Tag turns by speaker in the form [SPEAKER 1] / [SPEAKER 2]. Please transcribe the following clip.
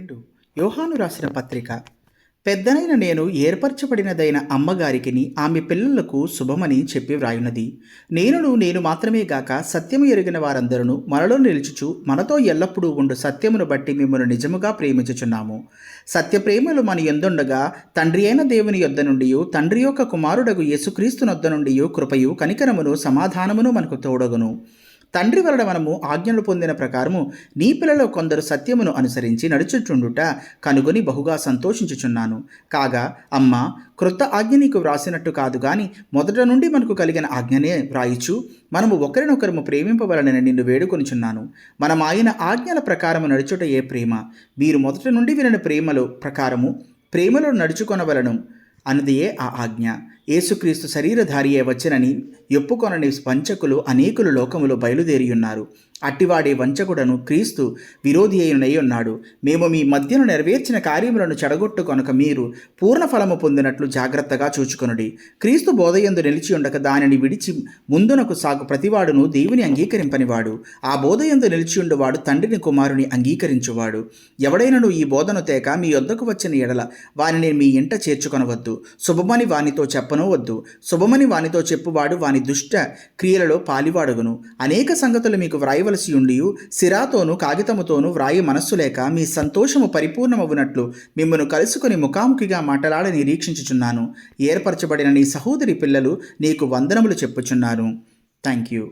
[SPEAKER 1] 2 యోహాను రాసిన పత్రిక. పెద్దనైన నేను ఏర్పరచబడినదైన అమ్మగారికిని ఆమె పిల్లలకు శుభమని చెప్పి వ్రాయున్నది. నేను మాత్రమే గాక సత్యము ఎరిగిన వారందరూ మనలో నిలుచుచు మనతో ఎల్లప్పుడూ ఉండు సత్యమును బట్టి మిమ్మల్ని నిజముగా ప్రేమించుచున్నాము. సత్య ప్రేమలు మన యందుండగా తండ్రి అయిన దేవుని యొద్ద నుండి తండ్రి యొక్క కుమారుడగు యేసుక్రీస్తు నొద్ద నుండి కృపయు కనికరమును సమాధానమును మనకు తోడగును. తండ్రి వలన మనము ఆజ్ఞలు పొందిన ప్రకారము నీ పిల్లలు కొందరు సత్యమును అనుసరించి నడుచుచుండుట కనుగొని బహుగా సంతోషించుచున్నాను. కాగా అమ్మ, క్రొత్త ఆజ్ఞ నీకు వ్రాసినట్టు కాదు గాని మొదట నుండి మనకు కలిగిన ఆజ్ఞనే వ్రాయిచు మనము ఒకరినొకరము ప్రేమింపవలనని నిన్ను వేడుకొనుచున్నాను. మనం ఆయన ఆజ్ఞల ప్రకారము నడుచుట ఏ ప్రేమ. మీరు మొదట నుండి వినిన ప్రేమలో నడుచుకొనవలను అన్నదియే ఆ ఆజ్ఞ. యేసుక్రీస్తు శరీరధారియే వచ్చనని ఒప్పుకొనని వంచకులు అనేకులు లోకములో బయలుదేరియున్నారు. అట్టివాడే వంచకుడను క్రీస్తు విరోధి అయినై ఉన్నాడు. మేము మీ మధ్యను నెరవేర్చిన కార్యములను చెడగొట్టు కొనక మీరు పూర్ణ ఫలము పొందినట్లు జాగ్రత్తగా చూచుకొనుడి. క్రీస్తు బోధయందు నిలిచి ఉండక దానిని విడిచి ముందునకు సాగు ప్రతివాడును దేవుని అంగీకరింపనివాడు. ఆ బోధయందు నిలిచియుండువాడు తండ్రిని కుమారుని అంగీకరించువాడు. ఎవడైనను ఈ బోధను తేక మీ యొద్దకు వచ్చిన ఎడల వారిని మీ ఇంట చేర్చుకొనవద్దు. శుభమని వానితో చెప్పనవద్దు. శుభమని వానితో చెప్పువాడు వాని దుష్ట క్రియలలో పాలివాడగును. అనేక సంగతులు మీకు వ్రాయవలసి ఉండి సిరాతోనూ కాగితముతోనూ వ్రాయి మనస్సు లేక మీ సంతోషము పరిపూర్ణమవునట్లు మిమ్మను కలుసుకొని ముఖాముఖిగా మాట్లాడాలని నిరీక్షించుచున్నాను. ఏర్పరచబడిన నీ సహోదరి పిల్లలు నీకు వందనములు చెప్పుచున్నాను. Thank you.